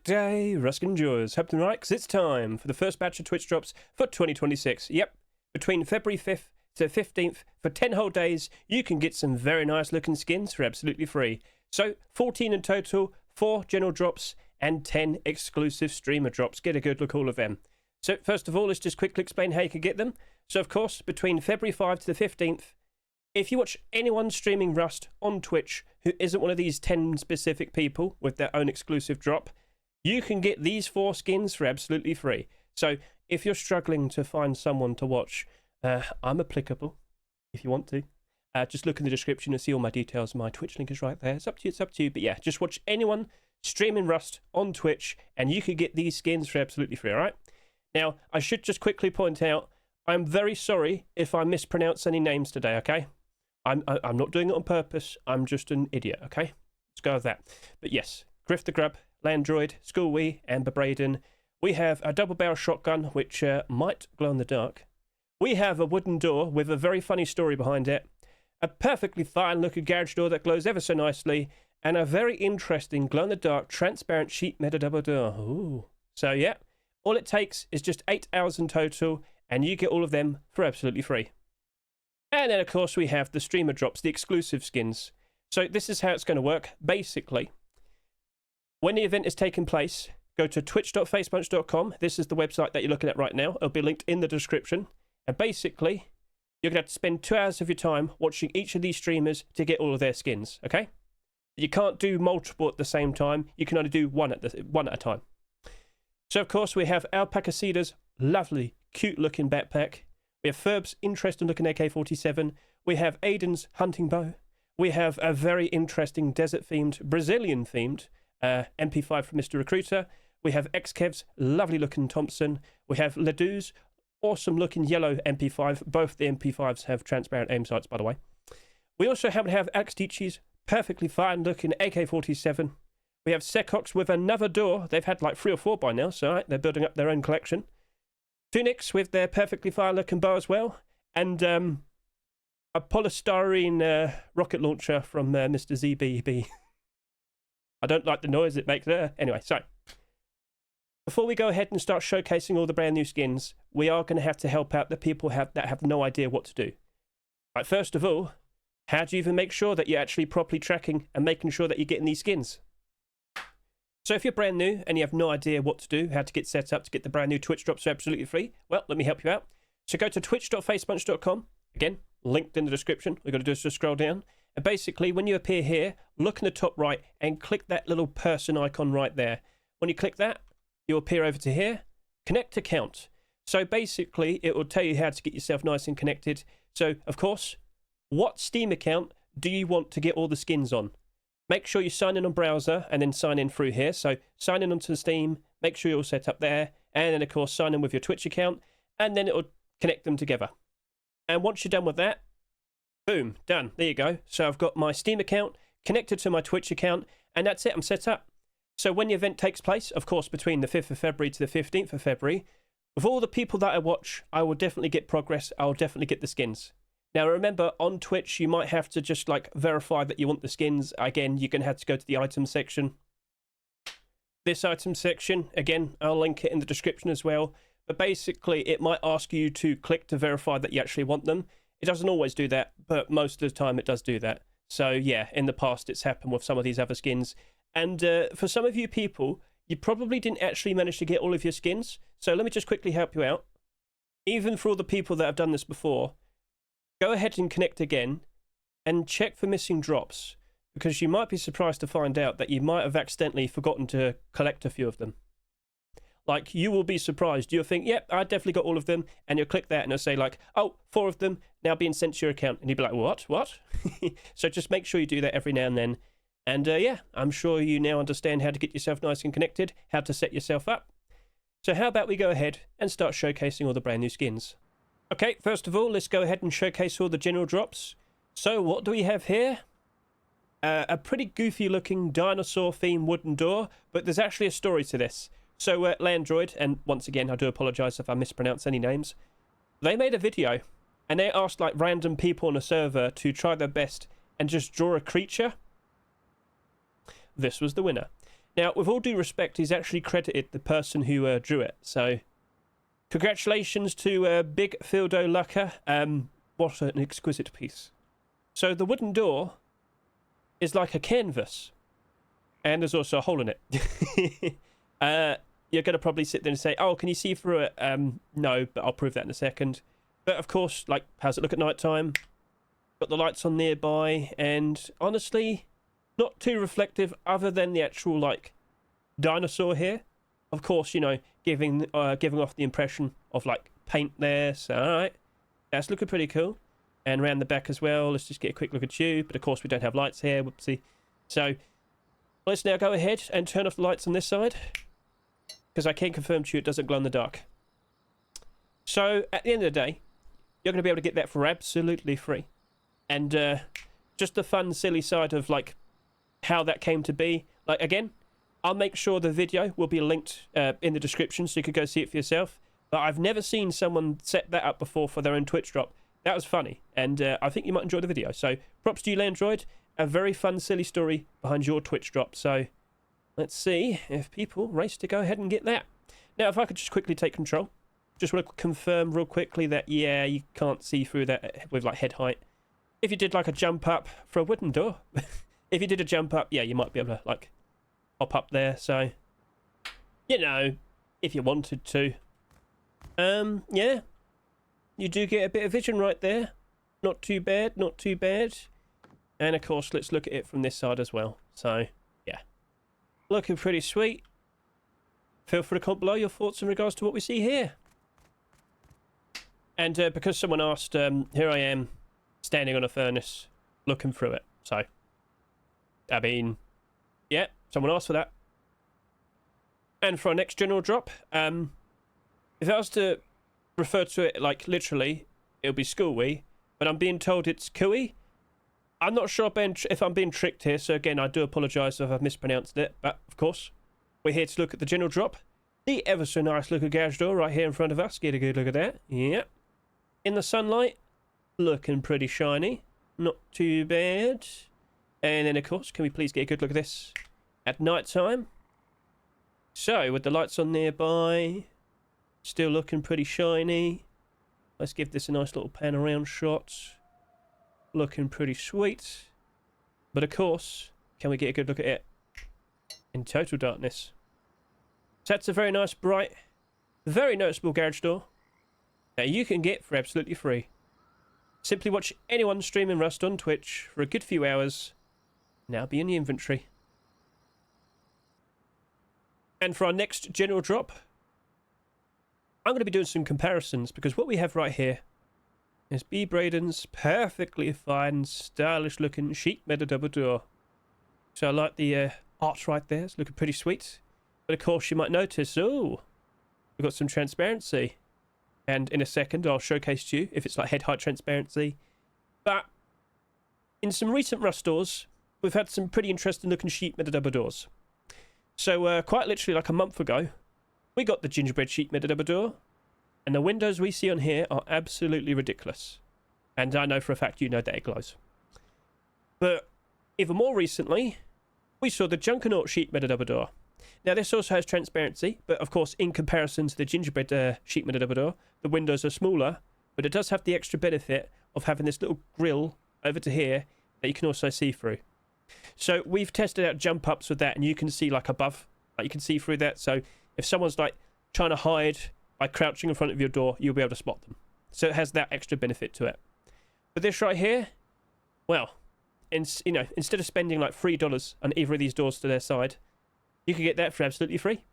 day, Ruskin enjoys. Hope they're right, because it's time for the first batch of Twitch drops for 2026. Yep, between February 5th to 15th, for 10 whole days, you can get some very nice looking skins for absolutely free. So, 14 in total, 4 general drops, and 10 exclusive streamer drops. Get a good look at all of them. So, first of all, let's just quickly explain how you can get them. So, of course, between February 5 to the 15th, if you watch anyone streaming Rust on Twitch who isn't one of these 10 specific people with their own exclusive drop, you can get these 4 skins for absolutely free. So if you're struggling to find someone to watch, I'm applicable if you want to. Just look in the description and see all my details. My Twitch link is right there. It's up to you, it's up to you. But yeah, just watch anyone streaming Rust on Twitch and you could get these skins for absolutely free, alright? Now, I should just quickly point out, I'm very sorry if I mispronounce any names today, okay? I'm not doing it on purpose. I'm just an idiot, okay? Let's go with that. But yes, GriffTheGrub, Landroid, Schoolwe, and BBRADEN. We have a double-barrel shotgun, which might glow in the dark. We have a wooden door with a very funny story behind it. A perfectly fine-looking garage door that glows ever so nicely. And a very interesting glow-in-the-dark transparent sheet metal double door. Ooh. So yeah, all it takes is just 8 hours in total, and you get all of them for absolutely free. And then, of course, we have the streamer drops, the exclusive skins. So this is how it's going to work. Basically, when the event is taking place, go to twitch.facepunch.com. This is the website that you're looking at right now. It'll be linked in the description. And basically, you're going to have to spend 2 hours of your time watching each of these streamers to get all of their skins, okay? You can't do multiple at the same time. You can only do one at a time. So, of course, we have Alpacasita's lovely, cute-looking backpack. We have Ferb's interesting-looking AK-47. We have Aiden's hunting bow. We have a very interesting desert-themed, Brazilian-themed MP5 from Mr. Recruiter. We have XKEVV's lovely-looking Thompson. We have LEDOO's awesome-looking yellow MP5. Both the MP5s have transparent aim sights, by the way. We also happen to have Alexdieci's perfectly fine-looking AK-47. We have Secox with another door. They've had like 3 or 4 by now, so they're building up their own collection. Toonyx with their perfectly fine-looking bow as well. And a polystyrene rocket launcher from Mr. ZBB. I don't like the noise it makes there. Anyway, so before we go ahead and start showcasing all the brand new skins, we are going to have to help out the people that have no idea what to do. Right, first of all, how do you even make sure that you're actually properly tracking and making sure that you're getting these skins? So if you're brand new and you have no idea what to do, how to get set up to get the brand new Twitch drops for absolutely free, well, let me help you out. So go to twitch.facepunch.com. Again, linked in the description. All you've got to do is just scroll down. And basically, when you appear here, look in the top right and click that little person icon right there. When you click that, you'll appear over to here. Connect account. So basically, it will tell you how to get yourself nice and connected. So, of course, what Steam account do you want to get all the skins on? Make sure you sign in on browser and then sign in through here. So sign in onto Steam, make sure you're all set up there, and then of course sign in with your Twitch account, and then it will connect them together. And once you're done with that, boom, done. There you go. So I've got my Steam account connected to my Twitch account, and that's it, I'm set up. So when the event takes place, of course between the 5th of February to the 15th of February, with all the people that I watch, I will definitely get progress, I will definitely get the skins. Now remember, on Twitch, you might have to just like verify that you want the skins. Again, you're going to have to go to the item section. This item section, again, I'll link it in the description as well. But basically, it might ask you to click to verify that you actually want them. It doesn't always do that, but most of the time it does do that. So yeah, in the past, it's happened with some of these other skins. And for some of you people, you probably didn't actually manage to get all of your skins. So let me just quickly help you out. Even for all the people that have done this before, go ahead and connect again and check for missing drops, because you might be surprised to find out that you might have accidentally forgotten to collect a few of them. Like, you will be surprised. You'll think, yep, I definitely got all of them, and you'll click that and it'll say like, oh, 4 of them now being sent to your account, and you'll be like, what? So just make sure you do that every now and then. And yeah, I'm sure you now understand how to get yourself nice and connected, how to set yourself up. So how about we go ahead and start showcasing all the brand new skins. Okay, first of all, let's go ahead and showcase all the general drops. So what do we have here? A pretty goofy looking dinosaur themed wooden door, but there's actually a story to this. So Landroid, and once again I do apologise if I mispronounce any names, they made a video and they asked like random people on a server to try their best and just draw a creature. This was the winner. Now, with all due respect, he's actually credited the person who drew it. So, congratulations to Big Fildo Lucker. What an exquisite piece. So, the wooden door is like a canvas. And there's also a hole in it. You're going to probably sit there and say, oh, can you see through it? No, but I'll prove that in a second. But, of course, like, how's it look at night time? Got the lights on nearby. And, honestly, not too reflective other than the actual, like, dinosaur here. Of course, you know, giving off the impression of, like, paint there. So, alright. That's looking pretty cool. And around the back as well. Let's just get a quick look at you. But, of course, we don't have lights here. Whoopsie. So, let's now go ahead and turn off the lights on this side. Because I can confirm to you it doesn't glow in the dark. So, at the end of the day, you're going to be able to get that for absolutely free. And just the fun, silly side of, like, how that came to be. Like, again, I'll make sure the video will be linked in the description so you could go see it for yourself. But I've never seen someone set that up before for their own Twitch drop. That was funny. And I think you might enjoy the video. So, props to you, Landroid. A very fun, silly story behind your Twitch drop. So, let's see if people race to go ahead and get that. Now, if I could just quickly take control. Just want to confirm real quickly that, yeah, you can't see through that with, like, head height. If you did, like, a jump up for a wooden door. If you did a jump up, yeah, you might be able to, like, hop up there. So, you know, if you wanted to. Yeah. You do get a bit of vision right there. Not too bad, not too bad. And, of course, let's look at it from this side as well. So, yeah. Looking pretty sweet. Feel free to comment below your thoughts in regards to what we see here. And because someone asked, here I am, standing on a furnace, looking through it. So, I mean, yeah, someone asked for that. And for our next general drop, if I was to refer to it, like, literally, it'll be Schoolwe, but I'm being told it's Cooey. I'm not sure if I'm being tricked here, so again, I do apologise if I've mispronounced it, but, of course, we're here to look at the general drop. The ever so nice looking garage door right here in front of us. Get a good look at that. Yep. In the sunlight, looking pretty shiny. Not too bad. And then, of course, can we please get a good look at this at night time? So, with the lights on nearby, still looking pretty shiny. Let's give this a nice little pan around shot. Looking pretty sweet. But, of course, can we get a good look at it in total darkness? So that's a very nice, bright, very noticeable garage door that you can get for absolutely free. Simply watch anyone streaming Rust on Twitch for a good few hours. Now be in the inventory. And for our next general drop, I'm going to be doing some comparisons because what we have right here is BBRADEN's perfectly fine, stylish looking sheet metal double door. So I like the art right there. It's looking pretty sweet. But of course you might notice, oh, we've got some transparency. And in a second I'll showcase to you if it's like head height transparency. But in some recent Rust doors, we've had some pretty interesting looking sheet metal double doors. So quite literally like a month ago, we got the gingerbread sheet metal double door. And the windows we see on here are absolutely ridiculous. And I know for a fact you know that it glows. But even more recently, we saw the Junkernaut sheet metal double door. Now this also has transparency, but of course in comparison to the gingerbread sheet metal double door, the windows are smaller, but it does have the extra benefit of having this little grill over to here that you can also see through. So we've tested out jump ups with that and you can see like above, like you can see through that. So if someone's like trying to hide by crouching in front of your door, you'll be able to spot them. So it has that extra benefit to it. But this right here, well, you know, instead of spending like $3 on either of these doors to their side, you can get that for absolutely free.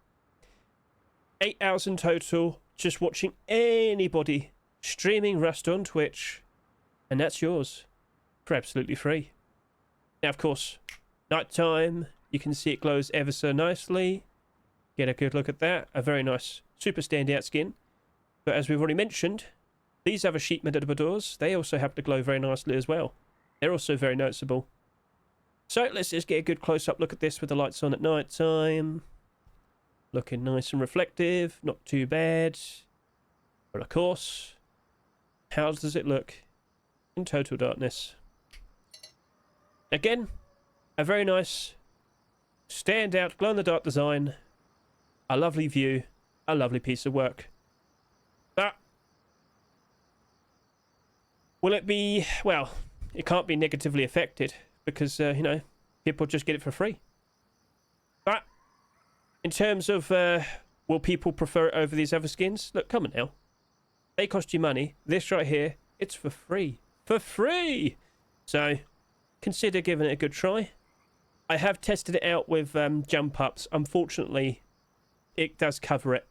8 hours in total, just watching anybody streaming Rust on Twitch. And that's yours for absolutely free. Now, of course, nighttime, you can see it glows ever so nicely. Get a good look at that. A very nice, super standout skin. But as we've already mentioned, these other sheet metal double doors, they also have to glow very nicely as well. They're also very noticeable. So let's just get a good close-up look at this with the lights on at night time. Looking nice and reflective, not too bad. But of course, how does it look in total darkness? Again, a very nice, stand out, glow-in-the-dark design, a lovely view, a lovely piece of work. But will it be, well, it can't be negatively affected because, you know, people just get it for free. But in terms of, will people prefer it over these other skins? Look, come on now. They cost you money. This right here, it's for free. For free! So, consider giving it a good try. I have tested it out with jump ups. Unfortunately, it does cover it.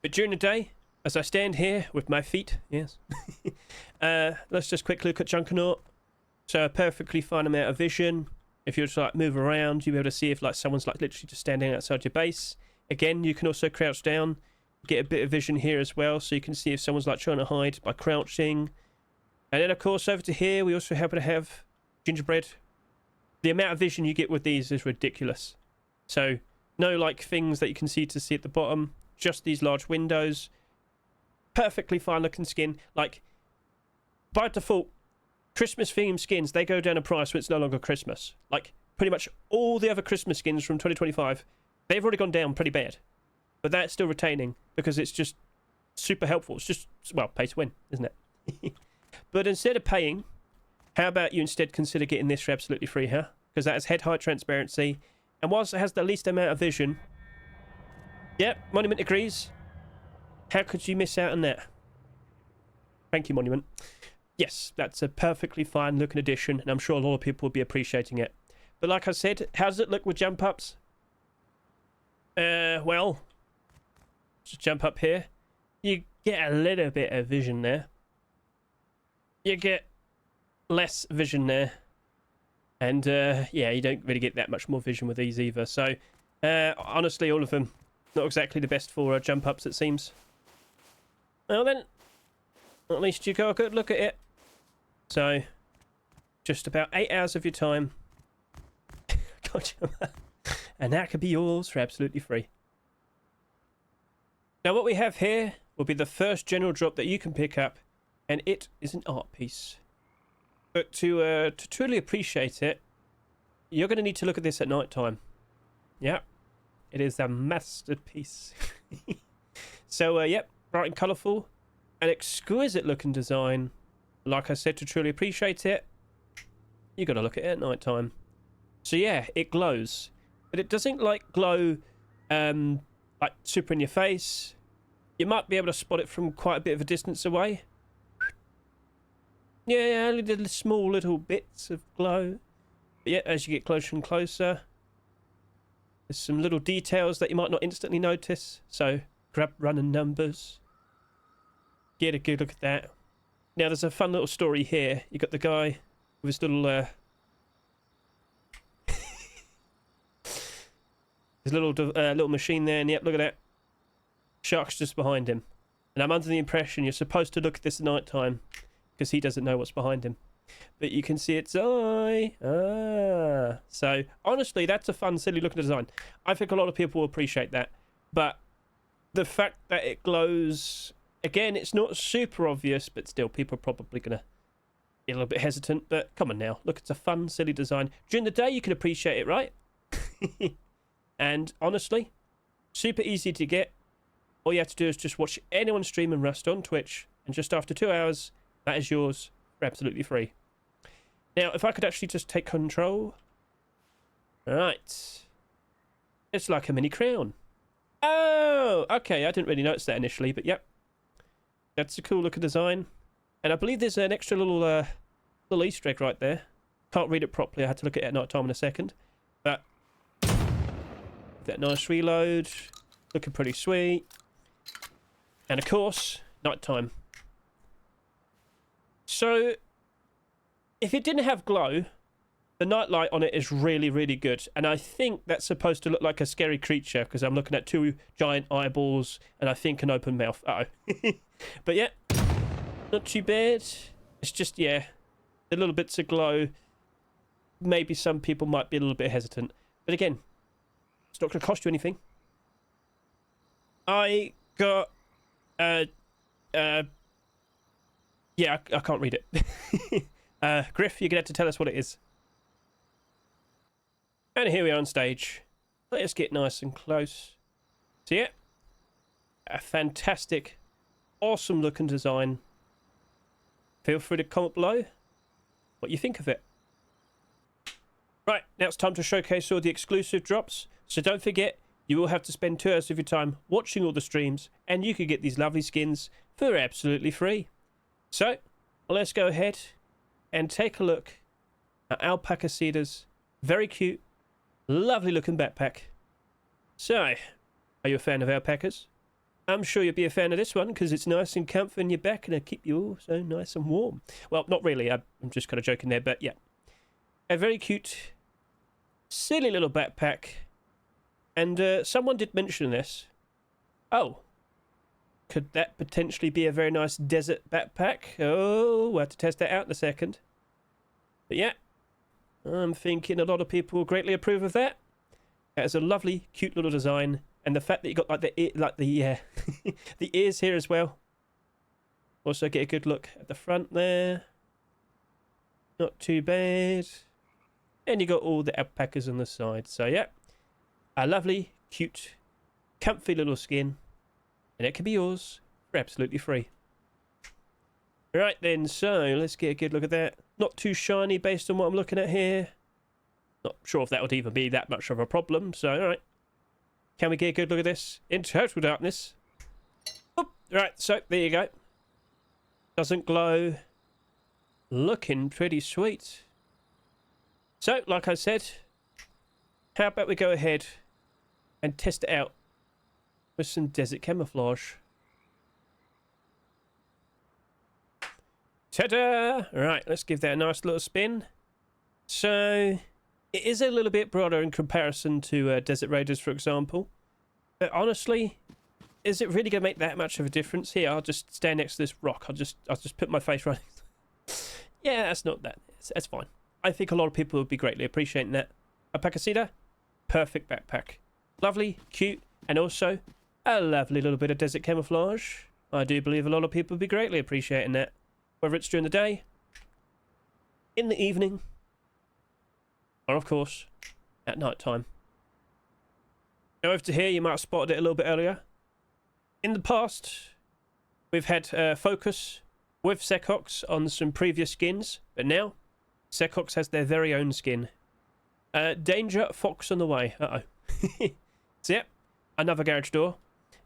But during the day, as I stand here with my feet, yes. Let's just quickly look at Junkernaut. So a perfectly fine amount of vision. If you just like move around, you'll be able to see if like someone's like literally just standing outside your base. Again, you can also crouch down, get a bit of vision here as well, so you can see if someone's like trying to hide by crouching. And then of course over to here, we also happen to have gingerbread. The amount of vision you get with these is ridiculous. So no like things that you can see at the bottom, just these large windows. Perfectly fine looking skin. Like by default, Christmas themed skins, they go down in price when it's no longer Christmas. Like pretty much all the other Christmas skins from 2025, they've already gone down pretty bad. But that's still retaining because it's just super helpful. It's just, well, pay to win, isn't it? But instead of paying, how about you instead consider getting this for absolutely free, huh? Because that has head height transparency. And whilst it has the least amount of vision, yep, Monument agrees. How could you miss out on that? Thank you, Monument. Yes, that's a perfectly fine looking addition, and I'm sure a lot of people will be appreciating it. But like I said, how does it look with jump ups? Well, just jump up here. You get a little bit of vision there. You get less vision there. And, yeah, you don't really get that much more vision with these either. So, honestly, all of them, not exactly the best for jump ups, it seems. Well then, at least you got a good look at it. So, just about 8 hours of your time. Gotcha. And that could be yours for absolutely free. Now what we have here will be the first general drop that you can pick up, and it is an art piece. But to truly appreciate it, you're going to need to look at this at night time. Yeah, it is a masterpiece. So, yep, bright and colourful, an exquisite looking design. Like I said, to truly appreciate it, you got to look at it at night time. So yeah, it glows, but it doesn't like glow like super in your face. You might be able to spot it from quite a bit of a distance away. Yeah, only the small little bits of glow. But yeah, as you get closer and closer, there's some little details that you might not instantly notice. So grab running numbers. Get a good look at that. Now there's a fun little story here. You got the guy with his little his little machine there, and yep, look at that. Shark's just behind him. And I'm under the impression you're supposed to look at this at night time because he doesn't know what's behind him. But you can see its eye. Ah. So, honestly, that's a fun, silly looking design. I think a lot of people will appreciate that. But the fact that it glows, again, it's not super obvious, but still, people are probably going to be a little bit hesitant. But come on now. Look, it's a fun, silly design. During the day, you can appreciate it, right? And honestly, super easy to get. All you have to do is just watch anyone streaming Rust on Twitch, and just after 2 hours, that is yours for absolutely free. Now, if I could actually just take control. Right. It's like a mini crown. Oh, okay. I didn't really notice that initially, but yep. That's a cool looking design. And I believe there's an extra little little Easter egg right there. Can't read it properly. I had to look at it at night time in a second. But that nice reload. Looking pretty sweet. And of course, nighttime. So, if it didn't have glow, the nightlight on it is really, really good. And I think that's supposed to look like a scary creature, because I'm looking at 2 giant eyeballs and I think an open mouth. Uh-oh. But yeah, not too bad. It's just, yeah, the little bits of glow. Maybe some people might be a little bit hesitant. But again, it's not going to cost you anything. I got, yeah, I can't read it. Griff, you're going to have to tell us what it is. And here we are on stage. Let's get nice and close. So yeah, a fantastic, awesome looking design. Feel free to comment below what you think of it. Right, now it's time to showcase all the exclusive drops. So don't forget, you will have to spend 2 hours of your time watching all the streams, and you can get these lovely skins for absolutely free. So let's go ahead and take a look at Alpacasita's very cute, lovely looking backpack. So, are you a fan of alpacas? I'm sure you'll be a fan of this one because it's nice and comfy on your back and it'll keep you all so nice and warm. Well, not really. I'm just kind of joking there, but yeah. A very cute, silly little backpack. And someone did mention this. Oh, could that potentially be a very nice desert backpack? Oh, we'll have to test that out in a second. But yeah, I'm thinking a lot of people will greatly approve of that. It has a lovely, cute little design, and the fact that you got like the the ears here as well. Also get a good look at the front there. Not too bad. And you got all the alpacas on the side. So yeah, a lovely, cute, comfy little skin, and it can be yours for absolutely free. Right then, so let's get a good look at that. Not too shiny based on what I'm looking at here. Not sure if that would even be that much of a problem, so alright. Can we get a good look at this in total darkness? Oop. Right, so there you go. Doesn't glow. Looking pretty sweet. So, like I said, how about we go ahead and test it out with some desert camouflage. Ta-da! Right, let's give that a nice little spin. So, it is a little bit broader in comparison to Desert Raiders, for example. But honestly, is it really going to make that much of a difference? Here, I'll just stand next to this rock. I'll just put my face right. Yeah, that's not that. That's fine. I think a lot of people would be greatly appreciating that. Alpacasita, perfect backpack. Lovely, cute, and also a lovely little bit of desert camouflage. I do believe a lot of people would be greatly appreciating that. Whether it's during the day, in the evening, or of course, at night time. Now over to here, you might have spotted it a little bit earlier. In the past, we've had focus with Secox on some previous skins, but now Secox has their very own skin. Danger Fox on the way. Uh-oh. So yeah, another garage door.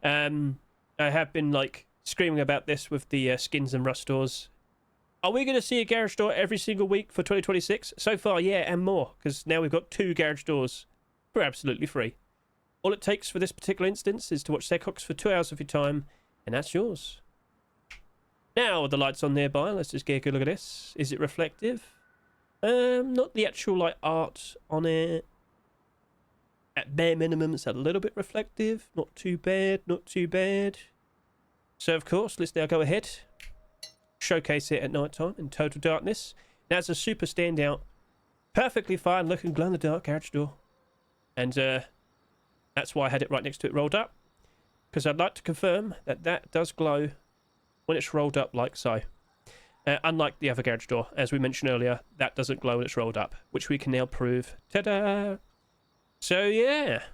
I have been like screaming about this with the skins and rust doors. Are we going to see a garage door every single week for 2026? So far, yeah, and more, because now we've got 2 garage doors for absolutely free. All it takes for this particular instance is to watch Secox for 2 hours of your time, and that's yours. Now, the light's on nearby. Let's just get a good look at this. Is it reflective? Not the actual like art on it. At bare minimum, it's a little bit reflective. Not too bad, not too bad. So, of course, let's now go ahead. Showcase it at night time in total darkness. Now it's a super standout, perfectly fine looking glow in the dark garage door, and that's why I had it right next to it rolled up, because I'd like to confirm that that does glow when it's rolled up like so. Unlike the other garage door, as we mentioned earlier, that doesn't glow when it's rolled up, which we can now prove. Ta-da! So yeah,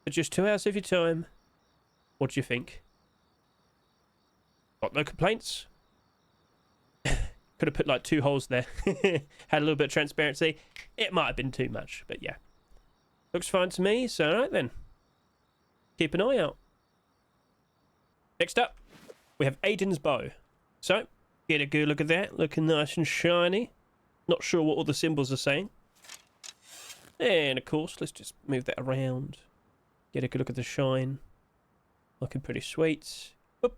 for just 2 hours of your time, what do you think? Got no complaints? Could have put like 2 holes there. Had a little bit of transparency. It might have been too much, but yeah. Looks fine to me, so alright then. Keep an eye out. Next up, we have Aiden's bow. So, get a good look at that. Looking nice and shiny. Not sure what all the symbols are saying. And of course, let's just move that around. Get a good look at the shine. Looking pretty sweet. Oop.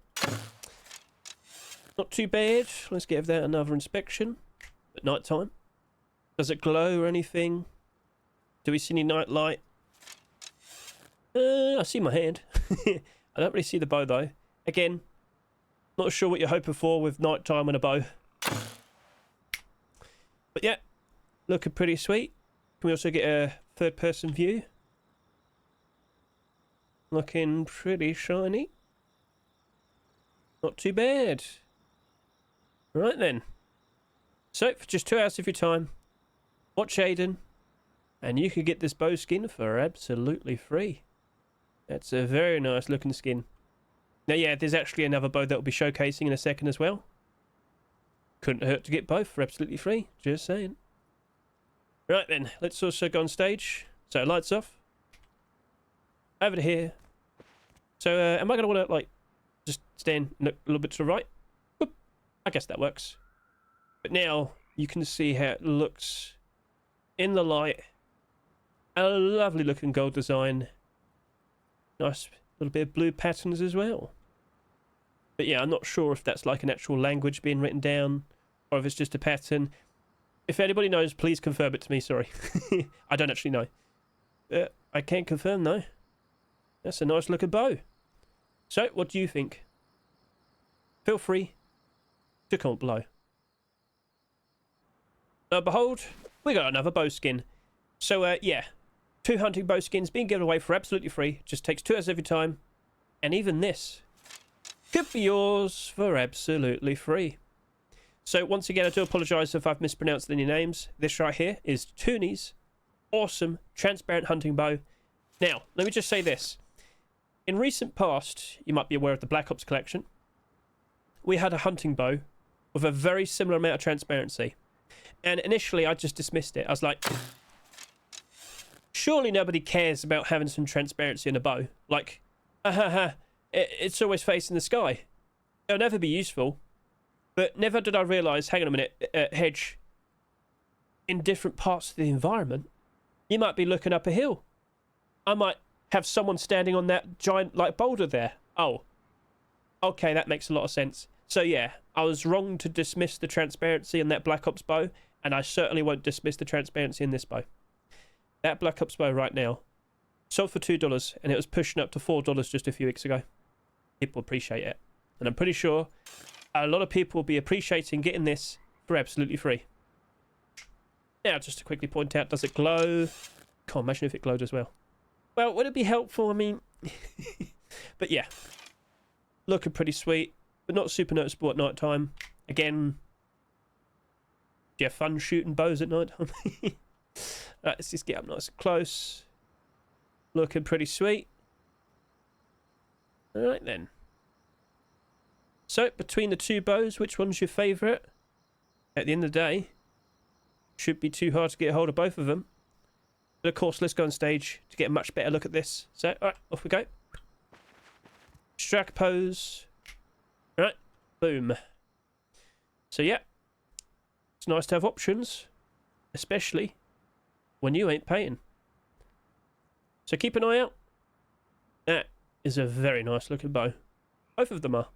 Not too bad. Let's give that another inspection. At night time. Does it glow or anything? Do we see any night light? I see my hand. I don't really see the bow though. Again, not sure what you're hoping for with night time and a bow. But yeah, looking pretty sweet. Can we also get a third person view? Looking pretty shiny. Not too bad. Right then. So, for just 2 hours of your time, watch Aiden And you could get this bow skin for absolutely free. That's a very nice looking skin. Now, yeah, there's actually another bow that will be showcasing in a second as well. Couldn't hurt to get both for absolutely free. Just saying. Right then, let's also go on stage. So, lights off. Over to here. So, am I going to want to, like, just stand a little bit to the right? Oop. I guess that works. But now, you can see how it looks in the light. A lovely looking gold design. Nice little bit of blue patterns as well. But yeah, I'm not sure if that's like an actual language being written down or if it's just a pattern. If anybody knows, please confirm it to me. Sorry. I don't actually know. I can't confirm though. That's a nice looking bow. So, what do you think? Feel free to comment below. Behold, we got another bow skin. So, yeah. 2 hunting bow skins being given away for absolutely free. Just takes 2 hours every time. And even this could be yours for absolutely free. So once again, I do apologise if I've mispronounced any names. This right here is Toonyx. Awesome, transparent hunting bow. Now, let me just say this. In recent past, you might be aware of the Black Ops collection. We had a hunting bow with a very similar amount of transparency. And initially, I just dismissed it. I was like, surely nobody cares about having some transparency in a bow. Like, it's always facing the sky. It'll never be useful. But never did I realise, hang on a minute, Hedge, in different parts of the environment, you might be looking up a hill. I might have someone standing on that giant, like, boulder there. Oh, okay, that makes a lot of sense. So, yeah, I was wrong to dismiss the transparency in that Black Ops bow, and I certainly won't dismiss the transparency in this bow. That Black Ops bow right now sold for $2, and it was pushing up to $4 just a few weeks ago. People appreciate it. And I'm pretty sure a lot of people will be appreciating getting this for absolutely free. Now, just to quickly point out, does it glow? Can't imagine if it glowed as well. Well, would it be helpful? I mean, but yeah, looking pretty sweet, but not super noticeable at night time. Again, do you have fun shooting bows at night time? Right, let's just get up nice and close. Looking pretty sweet. All right then. So, between the 2 bows, which one's your favourite? At the end of the day, should be too hard to get a hold of both of them. But of course, let's go on stage to get a much better look at this. So, alright, off we go. Strike pose. Alright, boom. So, yeah. It's nice to have options. Especially when you ain't paying. So, keep an eye out. That is a very nice looking bow. Both of them are.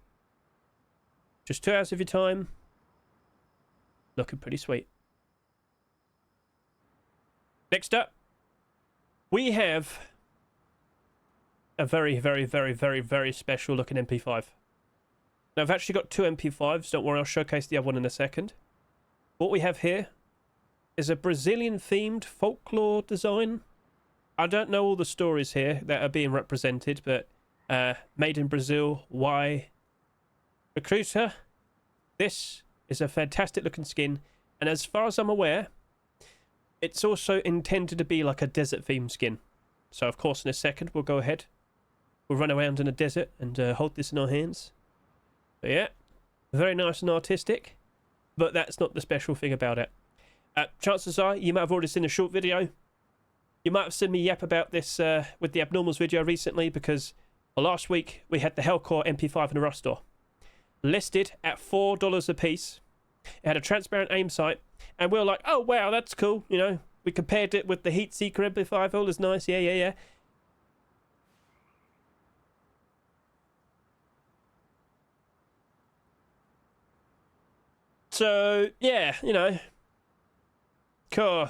Just 2 hours of your time. Looking pretty sweet. Next up, we have a very, very, very, very, very special looking MP5. Now, I've actually got 2 MP5s. Don't worry, I'll showcase the other one in a second. What we have here is a Brazilian-themed folklore design. I don't know all the stories here that are being represented, but made in Brazil, why? Recruiter, this is a fantastic looking skin, and as far as I'm aware, it's also intended to be like a desert themed skin. So of course in a second we'll go ahead, we'll run around in a desert and hold this in our hands. But yeah, very nice and artistic, but that's not the special thing about it. Chances are you might have already seen a short video. You might have seen me yap about this with the Abnormals video recently, because last week we had the Hellcore MP5 in a Rust store. Listed at $4 a piece. It had a transparent aim sight, and we were like, oh wow, that's cool. You know, we compared it with the Heatseeker MP5, all is nice, yeah. So, yeah, you know, cool.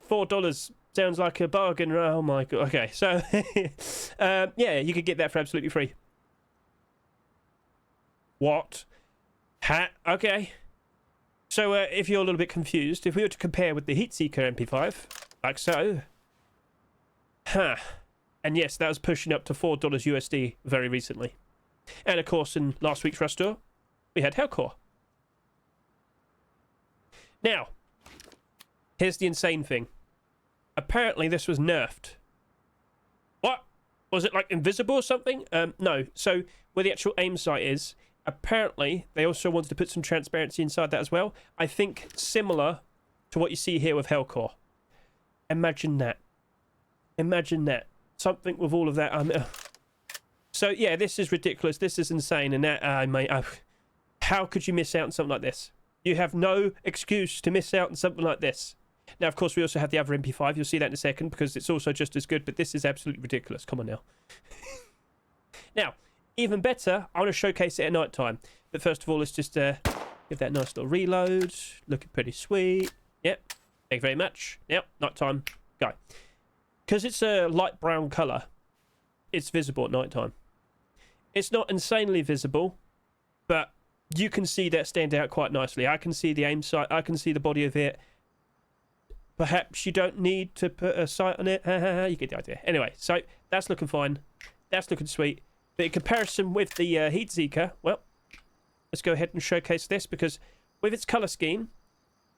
$4 sounds like a bargain. Oh my god. Okay, so, yeah, you could get that for absolutely free. What? Okay. So, if you're a little bit confused, if we were to compare with the Heatseeker MP5, like so. And yes, that was pushing up to $4 USD very recently. And of course, in last week's Rust store, we had Hellcore. Now, here's the insane thing. apparently this was nerfed. What? Was it like invisible or something? No. So where the actual aim sight is, apparently they also wanted to put some transparency inside that as well. I think similar to what you see here with Hellcore. Imagine that. Imagine that. Something with all of that. So yeah, this is ridiculous. This is insane. And that, mate, how could you miss out on something like this? You have no excuse to miss out on something like this. Now, of course, we also have the other MP5. You'll see that in a second because it's also just as good. But this is absolutely ridiculous. Come on now. Now, even better, I want to showcase it at night time. But first of all, let's just give that nice little reload. Looking pretty sweet. Yep. Thank you very much. Now, night time. Go. Because it's a light brown colour, it's visible at night time. It's not insanely visible, but you can see that stand out quite nicely. I can see the aim sight. I can see the body of it. Perhaps you don't need to put a sight on it. You get the idea. Anyway, so that's looking fine. That's looking sweet. But in comparison with the Heat Seeker, well, let's go ahead and showcase this because with its colour scheme,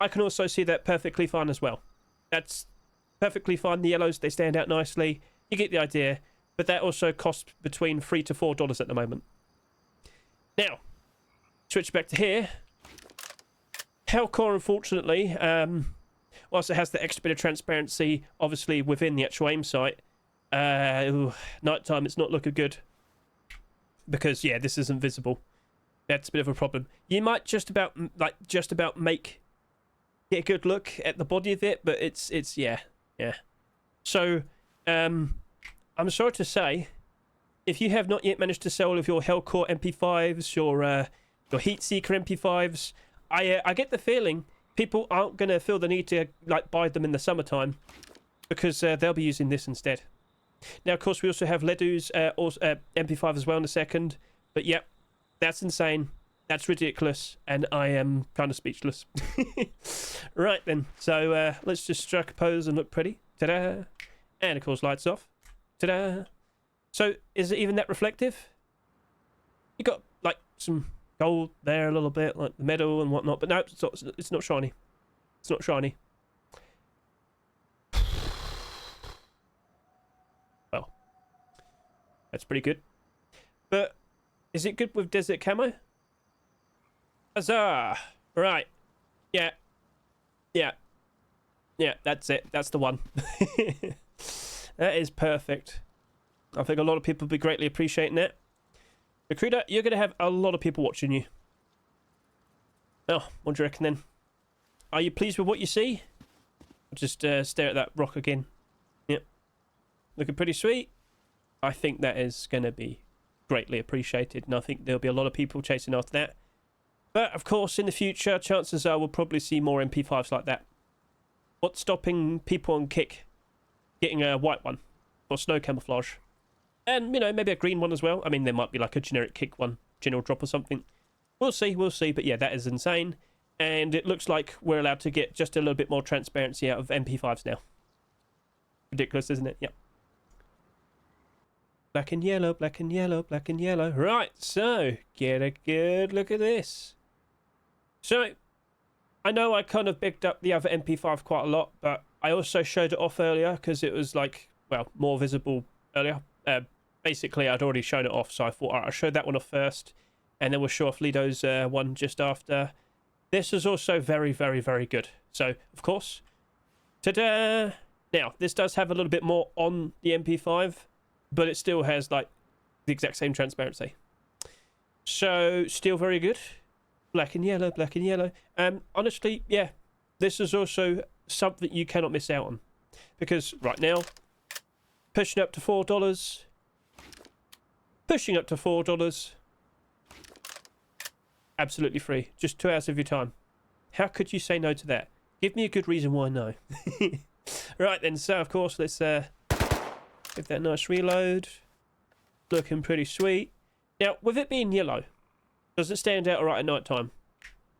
I can also see that perfectly fine as well. That's perfectly fine. The yellows, they stand out nicely. You get the idea. But that also costs between $3 to $4 at the moment. Now, switch back to here. Hellcore, unfortunately, whilst it has the extra bit of transparency, obviously, within the actual aim sight, nighttime, it's not looking good. Because, yeah, this isn't visible. That's a bit of a problem. You might just about get a good look at the body of it, but it's yeah. So, I'm sorry to say, if you have not yet managed to sell all of your Hellcore MP5s, your Heat Seeker MP5s, I get the feeling people aren't going to feel the need to buy them in the summertime because they'll be using this instead. Now, of course, we also have LEDOO's MP5 as well in a second, but yep, that's insane. That's ridiculous, and I am kind of speechless. Right then, so let's just strike a pose and look pretty. Ta-da! And of course, lights off. Ta-da! So, is it even that reflective? You got some gold there a little bit, like the metal and whatnot, but no, it's not shiny. It's not shiny. Well, that's pretty good. But is it good with desert camo? Huzzah! Right. Yeah. That's it. That's the one. That is perfect. I think a lot of people will be greatly appreciating it. Recruiter, you're going to have a lot of people watching you. Oh, what do you reckon then? Are you pleased with what you see? Just stare at that rock again. Yep. Looking pretty sweet. I think that is going to be greatly appreciated. And I think there'll be a lot of people chasing after that. But, of course, in the future, chances are we'll probably see more MP5s like that. What's stopping people on Kick getting a white one? Or snow camouflage? And, maybe a green one as well. I mean, there might be like a generic Kick one. General drop or something. We'll see. But yeah, that is insane. And it looks like we're allowed to get just a little bit more transparency out of MP5s now. Ridiculous, isn't it? Yep. Black and yellow, black and yellow, black and yellow. Right, so get a good look at this. So, I know I kind of bigged up the other MP5 quite a lot, but I also showed it off earlier because it was more visible earlier. Basically, I'd already shown it off, so I thought, all right, I'll show that one off first, and then we'll show off LEDOO's one just after. This is also very, very, very good. So, of course, ta-da! Now, this does have a little bit more on the MP5, but it still has, the exact same transparency. So, still very good. Black and yellow, black and yellow. Honestly, yeah, this is also something you cannot miss out on. Because right now, pushing up to $4. Pushing up to $4. Absolutely free. Just 2 hours of your time. How could you say no to that? Give me a good reason why no. Right then, so of course, let's give that a nice reload. Looking pretty sweet. Now, with it being yellow, does it stand out alright at night time?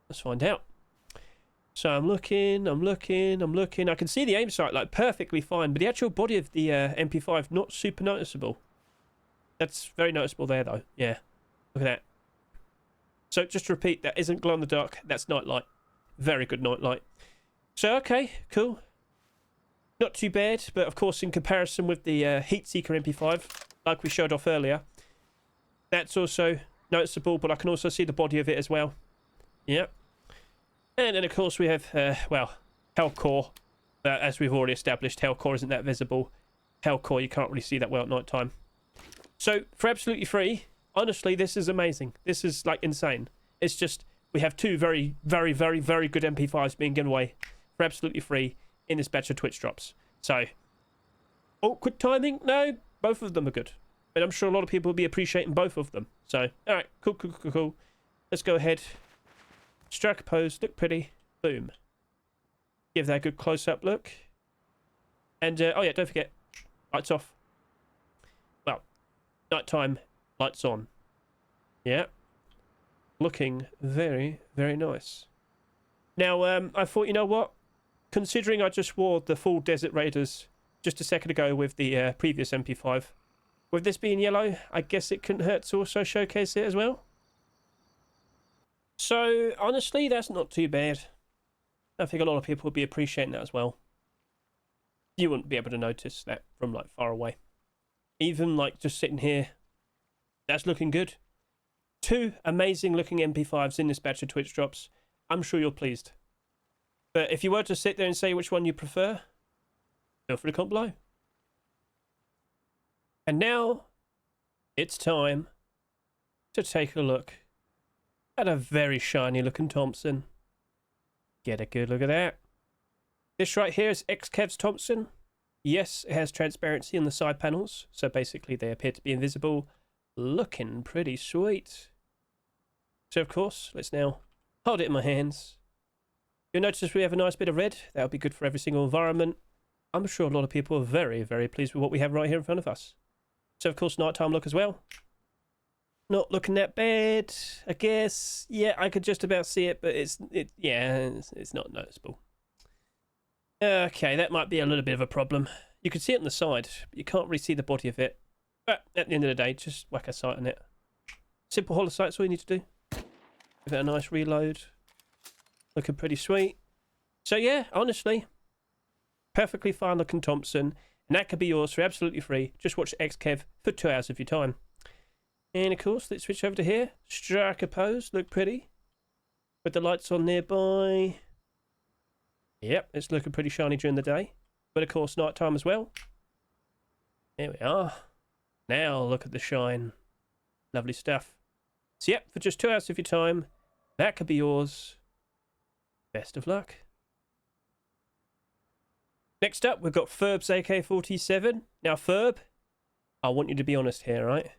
Let's find out. So I'm looking. I can see the aim sight perfectly fine, but the actual body of the MP5 not super noticeable. That's very noticeable there though. Yeah, look at that. So just to repeat, that isn't glow in the dark. That's night light. Very good night light. So okay, cool. Not too bad, but of course in comparison with the Heatseeker MP5, like we showed off earlier, that's also noticeable, but I can also see the body of it as well. Yep. And then of course we have, well, Hellcore. As we've already established, Hellcore isn't that visible. Hellcore, you can't really see that well at night time. So, for absolutely free, honestly, this is amazing. This is, like, insane. It's just, we have two very, very, very, very good MP5s being given away for absolutely free in this batch of Twitch drops. So, awkward timing? No, both of them are good. But I'm sure a lot of people will be appreciating both of them. So, alright, cool, cool, cool, cool. Let's go ahead. Strike a pose, look pretty. Boom. Give that a good close-up look. And, oh yeah, don't forget, lights off. Well, nighttime, lights on. Yeah. Looking very, very nice. Now, I thought, you know what? Considering I just wore the full Desert Raiders just a second ago with the previous MP5, with this being yellow, I guess it couldn't hurt to also showcase it as well. So, honestly, that's not too bad. I think a lot of people would be appreciating that as well. You wouldn't be able to notice that from, like, far away. Even, like, just sitting here, that's looking good. Two amazing looking MP5s in this batch of Twitch drops. I'm sure you're pleased. But if you were to sit there and say which one you prefer, feel free to comment below. And now, it's time to take a look at a very shiny looking Thompson. Get a good look at that. This right here is XKEVV's Thompson. Yes, it has transparency on the side panels, so basically they appear to be invisible. Looking pretty sweet. So of course, let's now hold it in my hands. You'll notice we have a nice bit of red. That'll be good for every single environment. I'm sure a lot of people are very, very pleased with what we have right here in front of us. So of course, nighttime look as well. Not looking that bad, I guess. Yeah, I could just about see it, but it's not noticeable. Okay, that might be a little bit of a problem. You can see it on the side, but you can't really see the body of it. But at the end of the day, just whack a sight on it. Simple hollow sight's all you need to do. Give it a nice reload. Looking pretty sweet. So yeah, honestly, perfectly fine looking Thompson, and that could be yours for absolutely free. Just watch XKEVV for 2 hours of your time. And of course, let's switch over to here. Strike a pose, look pretty. With the lights on nearby. Yep, it's looking pretty shiny during the day. But of course, nighttime as well. There we are. Now look at the shine. Lovely stuff. So yep, for just 2 hours of your time, that could be yours. Best of luck. Next up, we've got Ferb's AK-47. Now, Ferb, I want you to be honest here, right?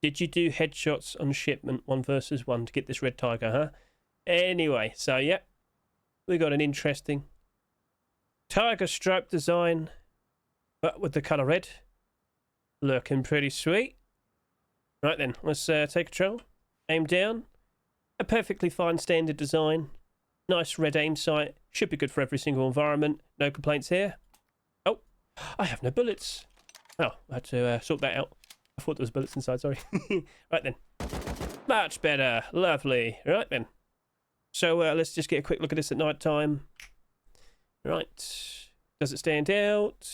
Did you do headshots on shipment 1 versus 1 to get this red tiger, huh? Anyway, so yeah, we got an interesting tiger stripe design, but with the colour red. Looking pretty sweet. Right then, let's take control. Aim down. A perfectly fine standard design. Nice red aim sight. Should be good for every single environment. No complaints here. Oh, I have no bullets. Oh, I had to sort that out. I thought there was bullets inside, sorry. Right then. Much better. Lovely. Right then. So let's just get a quick look at this at night time. Right. Does it stand out?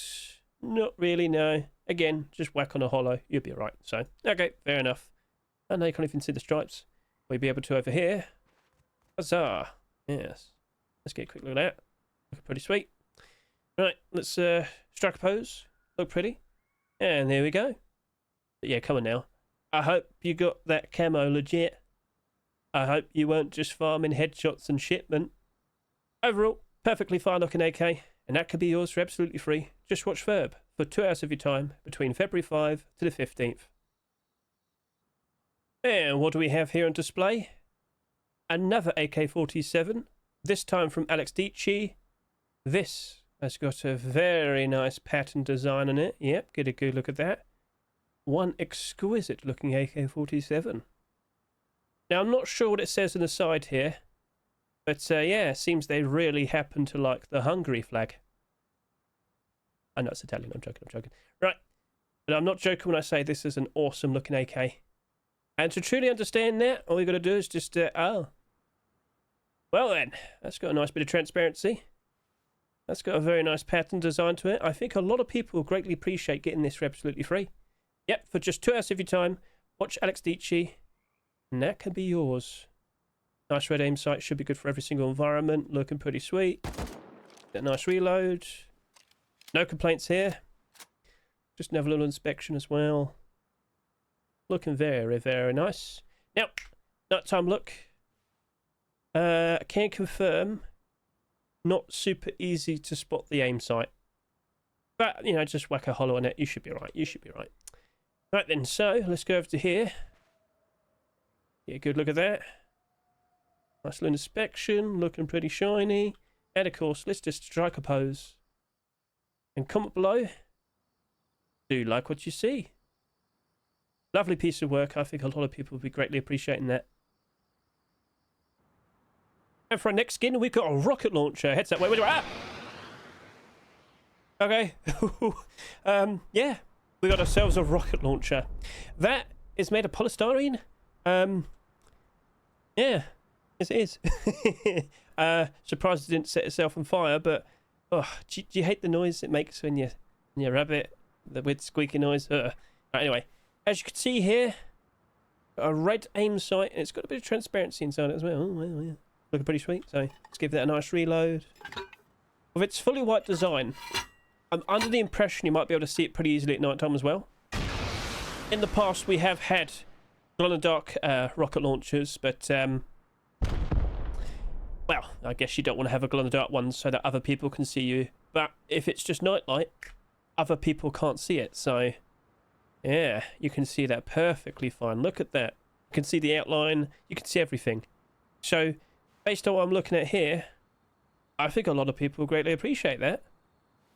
Not really, no. Again, just whack on a hollow. You'll be alright. So, okay, fair enough. I know you can't even see the stripes. We'll be able to over here. Huzzah. Yes. Let's get a quick look at that. Looking pretty sweet. Right, let's strike a pose. Look pretty. And there we go. But yeah, come on now. I hope you got that camo legit. I hope you weren't just farming headshots and shipment. Overall, perfectly fine looking AK, and that could be yours for absolutely free. Just watch Ferb for 2 hours of your time between February 5 to the 15th. And what do we have here on display? Another AK-47, this time from Alexdieci. This has got a very nice pattern design on it. Yep, get a good look at that. One exquisite looking AK-47. Now, I'm not sure what it says on the side here, but yeah, it seems they really happen to like the Hungary flag. I know it's Italian, I'm joking. Right, but I'm not joking when I say this is an awesome looking AK. And to truly understand that, all you got to do is just, oh. Well then, that's got a nice bit of transparency. That's got a very nice pattern design to it. I think a lot of people will greatly appreciate getting this for absolutely free. Yep, for just 2 hours of your time, watch Alexdieci, and that can be yours. Nice red aim sight, should be good for every single environment. Looking pretty sweet. Get a nice reload. No complaints here. Just have a little inspection as well. Looking very, very nice. Now, nighttime look. I can confirm, not super easy to spot the aim sight. But, you know, just whack a hollow on it. You should be right. You should be right. Right then, so let's go over to here. Get a good look at that. Nice little inspection. Looking pretty shiny. And, of course, let's just strike a pose. And comment below. Do you like what you see? Lovely piece of work. I think a lot of people will be greatly appreciating that. And for our next skin, we've got a rocket launcher. Heads that way. Okay. Yeah, we got ourselves a rocket launcher. That is made of polystyrene. Yeah, yes it is. Surprised it didn't set itself on fire, but oh, do you hate the noise it makes when you rub it? The weird squeaky noise. Right, anyway, as you can see here, a red aim sight, and it's got a bit of transparency inside it as well. Oh, well, yeah. Looking pretty sweet, so let's give that a nice reload. With its fully white design, I'm under the impression you might be able to see it pretty easily at night time as well. In the past, we have had glow-in-the-dark rocket launchers, but, well, I guess you don't want to have a glow-in-the-dark one so that other people can see you. But if it's just nightlight, other people can't see it, so yeah, you can see that perfectly fine. Look at that. You can see the outline, you can see everything. So, based on what I'm looking at here, I think a lot of people greatly appreciate that.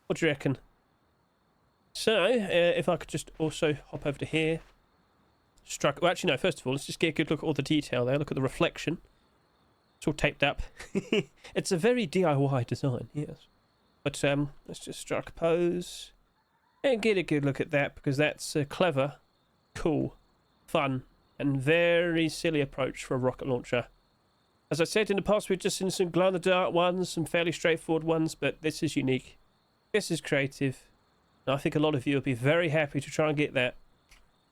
What do you reckon? So, if I could just also hop over to here. Well, actually, no, first of all, let's just get a good look at all the detail there. Look at the reflection. It's all taped up. It's a very DIY design, yes. But let's just strike a pose. And get a good look at that, because that's a clever, cool, fun, and very silly approach for a rocket launcher. As I said in the past, we've just seen some glow-in-the-dark ones, some fairly straightforward ones, but this is unique. This is creative. And I think a lot of you will be very happy to try and get that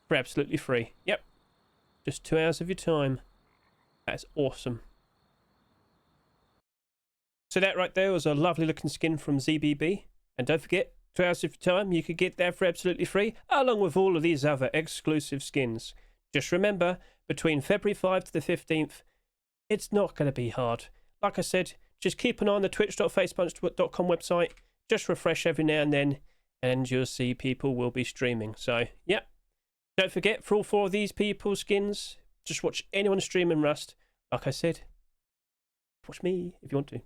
for absolutely free. Yep. Just 2 hours of your time. That's awesome. So that right there was a lovely looking skin from ZBB. And don't forget, 2 hours of your time, you could get that for absolutely free, along with all of these other exclusive skins. Just remember, between February 5 to the 15th, it's not going to be hard. Like I said, just keep an eye on the twitch.facepunch.com website. Just refresh every now and then, and you'll see people will be streaming. So, yeah. Don't forget, for all 4 of these people's skins, just watch anyone streaming Rust. Like I said, watch me if you want to.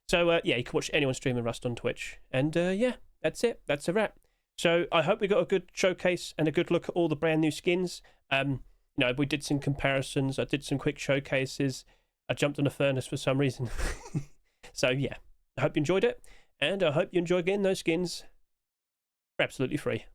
So, yeah, you can watch anyone streaming Rust on Twitch. And, yeah, that's it. That's a wrap. So, I hope we got a good showcase and a good look at all the brand new skins. You know, we did some comparisons. I did some quick showcases. I jumped on a furnace for some reason. So, yeah, I hope you enjoyed it. And I hope you enjoy getting those skins for absolutely free.